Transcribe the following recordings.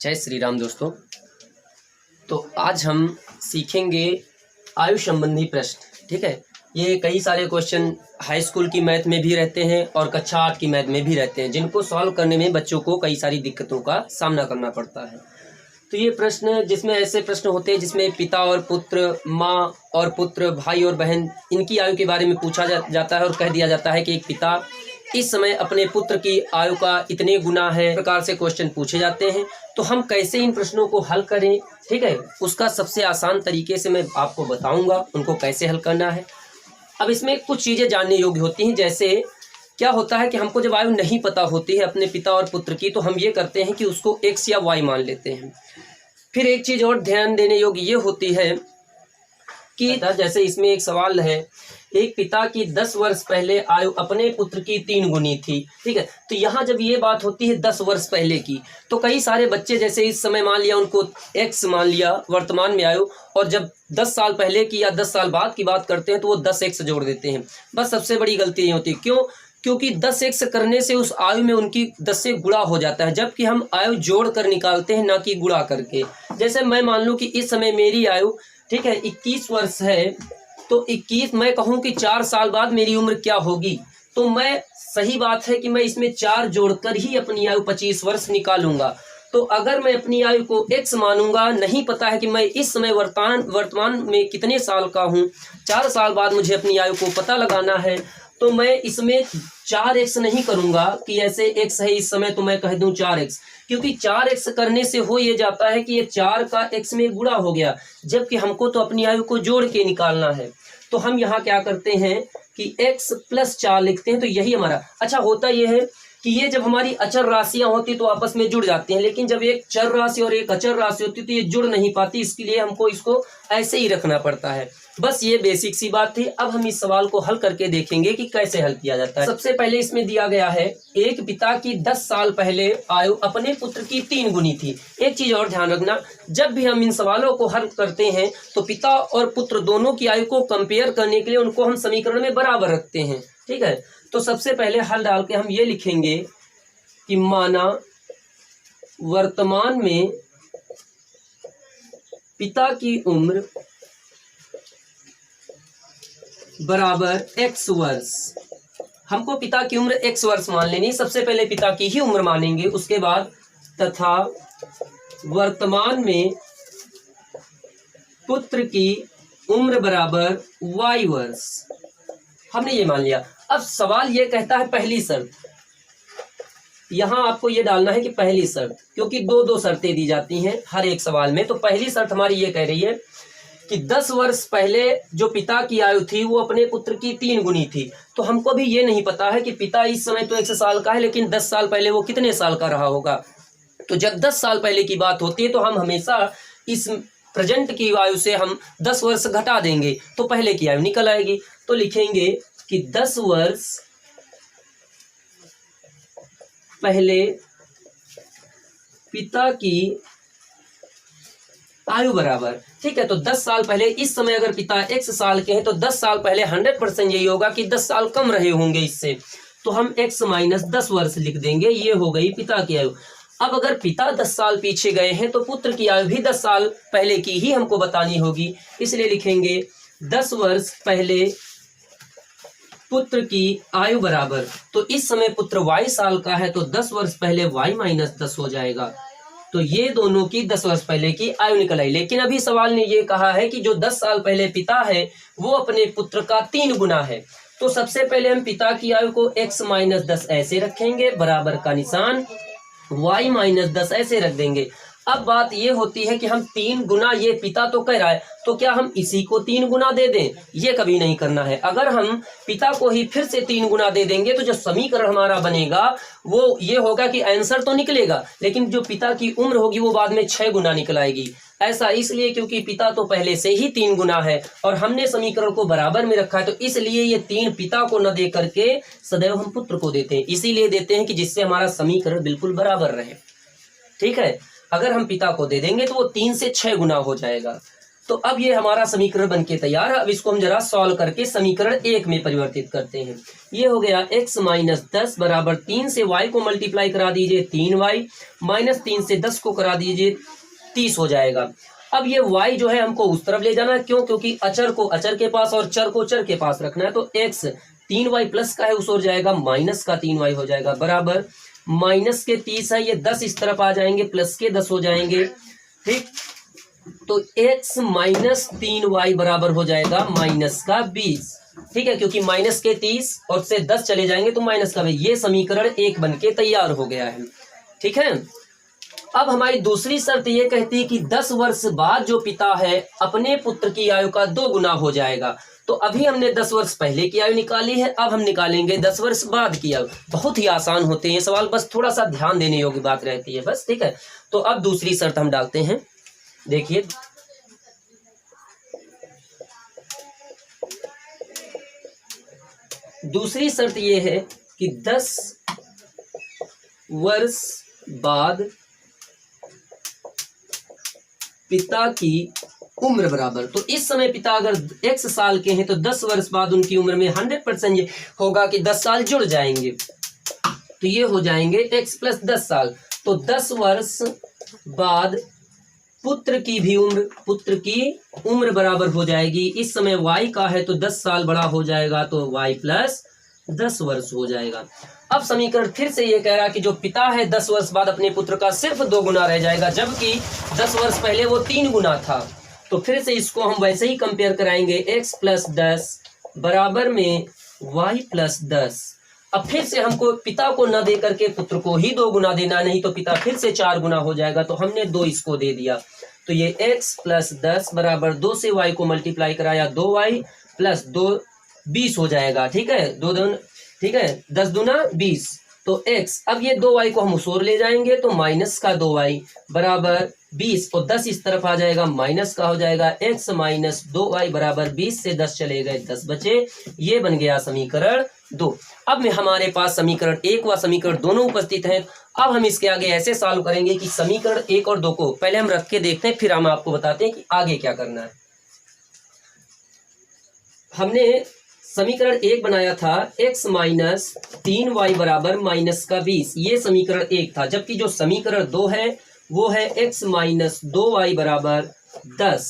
जय श्री राम दोस्तों। तो आज हम सीखेंगे आयु संबंधी प्रश्न। ठीक है, ये कई सारे क्वेश्चन हाई स्कूल की मैथ में भी रहते हैं और कक्षा 8 की मैथ में भी रहते हैं, जिनको सॉल्व करने में बच्चों को कई सारी दिक्कतों का सामना करना पड़ता है। तो ये प्रश्न जिसमें ऐसे प्रश्न होते हैं जिसमें पिता और पुत्र, माँ और पुत्र, भाई और बहन, इनकी आयु के बारे में पूछा जाता है और कह दिया जाता है कि एक पिता इस समय अपने पुत्र की आयु का इतने गुना है। प्रकार से क्वेश्चन पूछे जाते हैं। तो हम कैसे इन प्रश्नों को हल करें, ठीक है, उसका सबसे आसान तरीके से मैं आपको बताऊंगा उनको कैसे हल करना है। अब इसमें कुछ चीज़ें जानने योग्य होती हैं। जैसे क्या होता है कि हमको जब आयु नहीं पता होती है अपने पिता और पुत्र की, तो हम ये करते हैं कि उसको x या y मान लेते हैं। फिर एक चीज़ और ध्यान देने योग्य ये होती है कि जैसे इसमें एक सवाल है, एक पिता की 10 वर्ष पहले आयु अपने पुत्र की 3 गुनी थी। ठीक है, तो यहाँ जब ये बात होती है 10 वर्ष पहले की, तो कई सारे बच्चे जैसे इस समय मान लिया उनको x मान लिया वर्तमान में आयु, और जब 10 साल पहले की या 10 साल बाद की बात करते हैं तो वो 10x जोड़ देते हैं। बस सबसे बड़ी गलती ये होती है। क्यों? क्योंकि 10x करने से उस आयु में उनकी 10 से गुणा हो जाता है, जबकि हम आयु जोड़ कर निकालते हैं, ना कि गुणा करके। जैसे मैं मान लूँ कि इस समय मेरी आयु, ठीक है, 21 वर्ष है, तो 21 मैं कहूँ कि 4 साल बाद मेरी उम्र क्या होगी, तो मैं सही बात है कि मैं इसमें 4 जोड़कर ही अपनी आयु 25 वर्ष निकालूंगा। तो अगर मैं अपनी आयु को x मानूंगा, नहीं पता है कि मैं इस समय वर्तमान में कितने साल का हूँ, 4 साल बाद मुझे अपनी आयु को पता लगाना है, तो मैं इसमें 4x नहीं करूंगा कि ऐसे x है इस समय तो मैं कह दूं 4x, क्योंकि 4x करने से हो ये जाता है कि ये 4 का x में गुणा हो गया, जबकि हमको तो अपनी आयु को जोड़ के निकालना है। तो हम यहाँ क्या करते हैं कि x + 4 लिखते हैं। तो यही हमारा अच्छा होता ये है कि ये जब हमारी अचर राशियां होती तो आपस में जुड़ जाती हैं, लेकिन जब एक चर राशि और एक अचर राशि होती तो ये जुड़ नहीं पाती, इसके लिए हमको इसको ऐसे ही रखना पड़ता है। बस ये बेसिक सी बात थी। अब हम इस सवाल को हल करके देखेंगे कि कैसे हल किया जाता है। सबसे पहले इसमें दिया गया है, एक पिता की 10 साल पहले आयु अपने पुत्र की 3 गुनी थी। एक चीज और ध्यान रखना, जब भी हम इन सवालों को हल करते हैं तो पिता और पुत्र दोनों की आयु को कंपेयर करने के लिए उनको हम समीकरण में बराबर रखते हैं। ठीक है, तो सबसे पहले हल डाल के हम ये लिखेंगे कि माना वर्तमान में पिता की उम्र बराबर x वर्ष। हमको पिता की उम्र x वर्ष मान लेनी, सबसे पहले पिता की ही उम्र मानेंगे, उसके बाद तथा वर्तमान में पुत्र की उम्र बराबर y वर्ष। हमने ये मान लिया। अब सवाल ये कहता है पहली शर्त, यहां आपको ये डालना है कि पहली शर्त, क्योंकि दो शर्तें दी जाती हैं हर एक सवाल में। तो पहली शर्त हमारी ये कह रही है कि 10 वर्ष पहले जो पिता की आयु थी वो अपने पुत्र की 3 गुनी थी। तो हमको भी ये नहीं पता है कि पिता इस समय तो 1 साल का है, लेकिन 10 साल पहले वो कितने साल का रहा होगा। तो जब 10 साल पहले की बात होती है तो हम हमेशा इस प्रेजेंट की आयु से हम 10 वर्ष घटा देंगे तो पहले की आयु निकल आएगी। तो लिखेंगे कि 10 वर्ष पहले पिता की आयु बराबर, ठीक है, तो 10 साल पहले, इस समय अगर पिता 1 साल के हैं तो 10 साल पहले 100% यही होगा कि 10 साल कम रहे होंगे इससे, तो हम x - 10 वर्ष लिख देंगे। ये हो गई पिता की आयु। अब अगर पिता 10 साल पीछे गए हैं तो पुत्र की आयु भी 10 साल पहले की ही हमको बतानी होगी, इसलिए लिखेंगे 10 वर्ष पहले पुत्र की आयु बराबर, तो इस समय पुत्र y साल का है तो 10 वर्ष पहले y - 10 हो जाएगा। तो ये दोनों की 10 वर्ष पहले की आयु निकल आई। लेकिन अभी सवाल ने ये कहा है कि जो 10 साल पहले पिता है वो अपने पुत्र का 3 गुना है। तो सबसे पहले हम पिता की आयु को x - 10 ऐसे रखेंगे, बराबर का निशान, y - 10 ऐसे रख देंगे। अब बात ये होती है कि हम 3 गुना, ये पिता तो कह रहा है तो क्या हम इसी को 3 गुना दे दें? ये कभी नहीं करना है। अगर हम पिता को ही फिर से 3 गुना दे देंगे तो जो समीकरण हमारा बनेगा वो ये होगा कि आंसर तो निकलेगा, लेकिन जो पिता की उम्र होगी वो बाद में 6 गुना निकल आएगी। ऐसा इसलिए क्योंकि पिता तो पहले से ही 3 गुना है और हमने समीकरण को बराबर में रखा है, तो इसलिए ये 3 पिता को न दे करके सदैव हम पुत्र को देते हैं। इसीलिए देते हैं कि जिससे हमारा समीकरण बिल्कुल बराबर रहे। ठीक है, अगर हम पिता को दे देंगे तो वो 3 से 6 गुना हो जाएगा। तो अब ये हमारा समीकरण बनके तैयार है। अब इसको हम जरा सॉल्व करके समीकरण 1 में परिवर्तित करते हैं। ये हो गया x माइनस 10 बराबर 3 से y को मल्टीप्लाई करा दीजिए 3y माइनस 3 से 10 को करा दीजिए 30 हो जाएगा। अब ये y जो है हमको उस तरफ ले जाना है, क्यों? क्योंकि अचर को अचर के पास और चर को चर के पास रखना है। तो x 3y प्लस का है उस ओर जाएगा, माइनस का 3y हो जाएगा बराबर माइनस के 30 है, ये 10 इस तरफ आ जाएंगे, प्लस के 10 हो जाएंगे। ठीक, तो x माइनस 3y बराबर हो जाएगा माइनस का 20। ठीक है, क्योंकि माइनस के 30 और से 10 चले जाएंगे तो माइनस का 20। ये समीकरण 1 बनके तैयार हो गया है। ठीक है, अब हमारी दूसरी शर्त ये कहती है कि 10 वर्ष बाद जो पिता है अपने पुत्र की आयु का 2 गुना हो जाएगा। तो अभी हमने 10 वर्ष पहले की आयु निकाली है, अब हम निकालेंगे 10 वर्ष बाद की आयु। बहुत ही आसान होते हैं सवाल, बस थोड़ा सा ध्यान देने योग्य बात रहती है बस। ठीक है, तो अब दूसरी शर्त हम डालते हैं। देखिए, दूसरी शर्त ये है कि 10 वर्ष बाद पिता की उम्र बराबर, तो इस समय पिता अगर x साल के हैं तो 10 वर्ष बाद उनकी उम्र में 100% ये होगा कि 10 साल जुड़ जाएंगे, तो ये हो जाएंगे x प्लस 10 साल। तो 10 वर्ष बाद पुत्र की उम्र बराबर हो जाएगी, इस समय y का है तो 10 साल बड़ा हो जाएगा, तो y प्लस 10 वर्ष हो जाएगा। अब समीकरण फिर से ये कह रहा है कि जो पिता है 10 वर्ष बाद अपने पुत्र का सिर्फ 2 गुना रह जाएगा, जबकि 10 वर्ष पहले वो 3 गुना था। तो फिर से इसको हम वैसे ही कंपेयर कराएंगे, x प्लस 10 बराबर में y प्लस 10। अब फिर से हमको पिता को न दे करके पुत्र को ही 2 गुना देना, नहीं तो पिता फिर से 4 गुना हो जाएगा, तो हमने 2 इसको दे दिया। तो ये x प्लस 10 बराबर 2 से y को मल्टीप्लाई कराया 2y प्लस 2 20 हो जाएगा। ठीक है, 2 दूना, ठीक है, 10 दूना 20, तो x। अब ये 2y को हम उस ओर ले जाएंगे तो माइनस का 2y बराबर 20 और 10 इस तरफ आ जाएगा, माइनस का हो जाएगा x माइनस 2y बराबर 20 से 10 चले गए 10 बचे। ये बन गया समीकरण 2। अब में हमारे पास समीकरण 1 व समीकरण दोनों उपस्थित हैं। अब हम इसके आगे ऐसे सॉल्व करेंगे कि समीकरण 1 और 2 को पहले हम रख के देखते हैं, फिर हम आपको बताते हैं कि आगे क्या करना है। हमने समीकरण 1 बनाया था x माइनस 3y बराबर माइनस का 20, ये समीकरण 1 था, जबकि जो समीकरण 2 है वो है x माइनस 2y बराबर 10।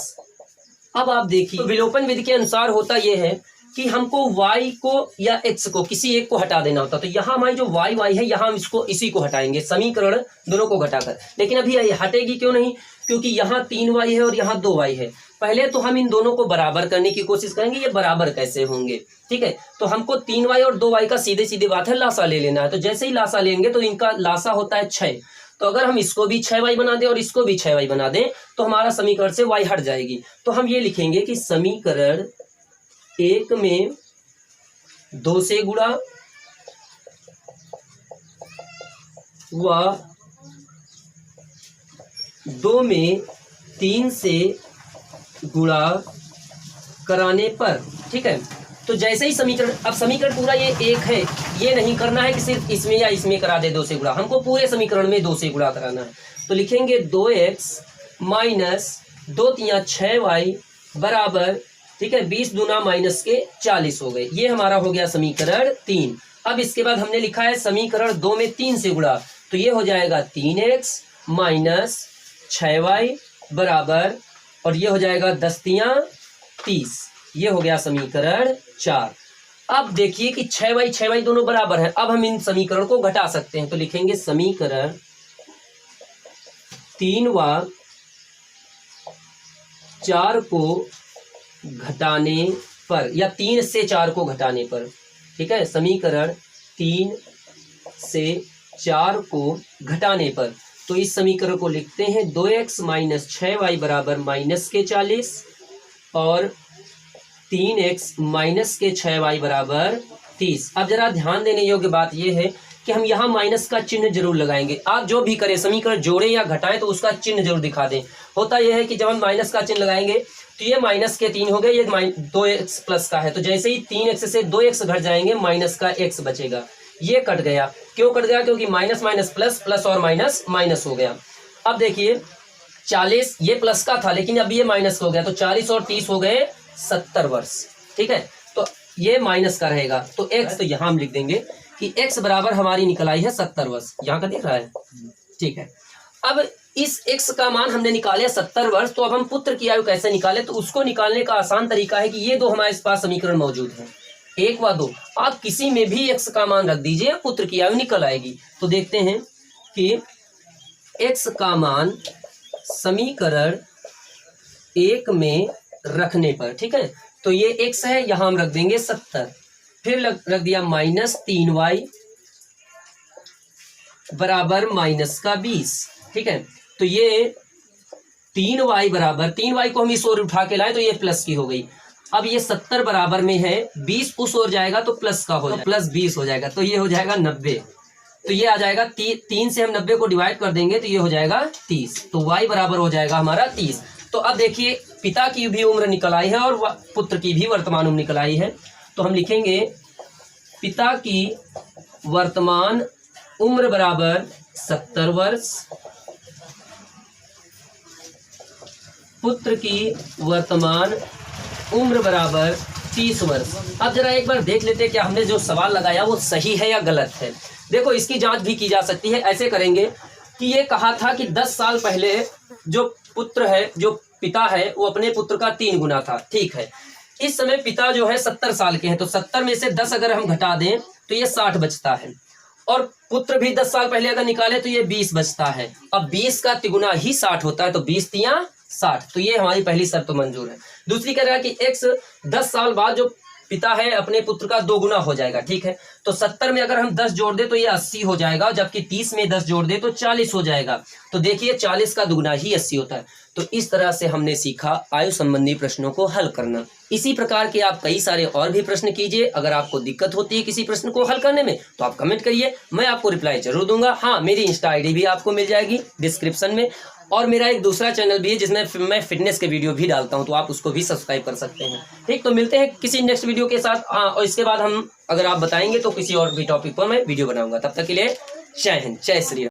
अब आप देखिए, तो विलोपन विधि के अनुसार होता यह है कि हमको y को या x को किसी एक को हटा देना होता, तो यहाँ हमारी जो y है यहाँ हम इसको इसी को हटाएंगे, समीकरण दोनों को घटाकर। लेकिन अभी ये हटेगी क्यों नहीं? क्योंकि यहाँ 3y है और यहाँ 2y है। पहले तो हम इन दोनों को बराबर करने की कोशिश करेंगे, ये बराबर कैसे होंगे। ठीक है, तो हमको 3y और 2y का सीधे सीधे बात है लासा ले लेना है। तो जैसे ही लासा लेंगे तो इनका लासा होता है 6, तो अगर हम इसको भी 6y बना दें और इसको भी 6y बना दें तो हमारा समीकरण से y हट जाएगी। तो हम ये लिखेंगे कि समीकरण 1 में 2 से गुणा व 2 में 3 से गुणा कराने पर, ठीक है, तो जैसे ही समीकरण, अब समीकरण पूरा ये 1 है, ये नहीं करना है कि सिर्फ इसमें या इसमें करा दे 2 से गुणा, हमको पूरे समीकरण में 2 से गुणा कराना है। तो लिखेंगे 2x माइनस 2 तिया 6y बराबर, ठीक है, 20 दूना माइनस के 40 हो गए। ये हमारा हो गया समीकरण 3। अब इसके बाद हमने लिखा है समीकरण 2 में 3 से गुणा, तो ये हो जाएगा 3x माइनस 6y बराबर, और ये हो जाएगा 10 तिया 30। ये हो गया समीकरण 4। अब देखिए कि 6y दोनों बराबर हैं। अब हम इन समीकरण को घटा सकते हैं, तो लिखेंगे समीकरण 3 व 4 को घटाने पर, या 3 से 4 को घटाने पर, ठीक है, समीकरण 3 से 4 को घटाने पर, तो इस समीकरण को लिखते हैं 2x माइनस 6y बराबर माइनस के 40 और 3x माइनस के 6y बराबर 30। अब जरा ध्यान देने योग्य बात यह है कि हम यहाँ माइनस का चिन्ह जरूर लगाएंगे। आप जो भी करें, समीकरण जोड़ें या घटाएं, तो उसका चिन्ह जरूर दिखा दें। होता यह है कि जब हम माइनस का चिन्ह लगाएंगे तो ये माइनस के 3 हो गए, ये 2x प्लस का है, तो जैसे ही 3x से 2x घट जाएंगे माइनस का x बचेगा। ये कट गया, क्यों कट गया? क्योंकि माइनस माइनस प्लस, प्लस और माइनस माइनस हो गया। अब देखिए 40, ये प्लस का था लेकिन अब ये माइनस हो गया, तो 40 और 30 हो गए 70 वर्ष। ठीक है, तो ये माइनस का रहेगा, तो x तो यहाँ हम लिख देंगे कि x बराबर हमारी निकल आई है 70 वर्ष। यहाँ का दिख रहा है, ठीक है। अब इस x का मान हमने निकाले 70 वर्ष, तो अब हम पुत्र की आयु कैसे निकाले, तो उसको निकालने का आसान तरीका है कि ये दो हमारे पास समीकरण मौजूद है, 1 व 2, आप किसी में भी x का मान रख दीजिए, पुत्र की आयु निकल आएगी। तो देखते हैं कि x का मान समीकरण 1 में रखने पर, ठीक है, तो ये x है, यहां हम रख देंगे 70, फिर रख दिया -3y बराबर -20। ठीक है, तो ये 3y बराबर, 3y को हम इस ओर उठा के लाए तो ये प्लस की हो गई। अब ये 70 बराबर में है, 20 उस ओर जाएगा तो प्लस का हो जाएगा, प्लस 20 हो जाएगा, तो ये हो जाएगा 90। तो ये आ जाएगा 3 से हम 90 को डिवाइड कर देंगे तो ये हो जाएगा 30, तो y बराबर हो जाएगा हमारा 30। तो अब देखिए पिता की भी उम्र निकल आई है और पुत्र की भी वर्तमान उम्र निकल आई है, तो हम लिखेंगे पिता की वर्तमान उम्र बराबर 70 वर्ष, पुत्र की वर्तमान उम्र बराबर 30 वर्ष। अब जरा एक बार देख लेते हैं क्या हमने जो सवाल लगाया वो सही है या गलत है। देखो इसकी जांच भी की जा सकती है। ऐसे करेंगे कि ये कहा था कि 10 साल पहले जो पुत्र है, जो पिता है, वो अपने पुत्र का 3 गुना था। ठीक है, इस समय पिता जो है 70 साल के हैं, तो 70 में से 10 अगर हम घटा दें तो ये 60 बचता है, और पुत्र भी 10 साल पहले अगर निकाले तो ये 20 बचता है। अब 20 का तिगुना ही 60 होता है, तो 20 तिया 60, तो ये हमारी पहली शर्त तो मंजूर है। दूसरी कह रहा है कि x 10 साल बाद जो पिता है अपने पुत्र का 2 गुना हो जाएगा। ठीक है, तो 70 में अगर हम 10 जोड़ दे तो ये 80 हो जाएगा, जबकि 30 में 10 जोड़ दे तो 40 हो जाएगा। तो देखिए 40 का दुगुना ही 80 होता है। तो इस तरह से हमने सीखा आयु संबंधी प्रश्नों को हल करना। इसी प्रकार के आप कई सारे और भी प्रश्न कीजिए। अगर आपको दिक्कत होती है किसी प्रश्न को हल करने में तो आप कमेंट करिए, मैं आपको रिप्लाई जरूर दूंगा। हाँ, मेरी इंस्टा आईडी भी आपको मिल जाएगी डिस्क्रिप्शन में, और मेरा एक दूसरा चैनल भी है जिसमें मैं फिटनेस के वीडियो भी डालता हूं, तो आप उसको भी सब्सक्राइब कर सकते हैं। ठीक, तो मिलते हैं किसी नेक्स्ट वीडियो के साथ। और इसके बाद हम, अगर आप बताएंगे तो किसी और भी टॉपिक पर मैं वीडियो बनाऊंगा। तब तक के लिए जय हिंद, जय श्री राम।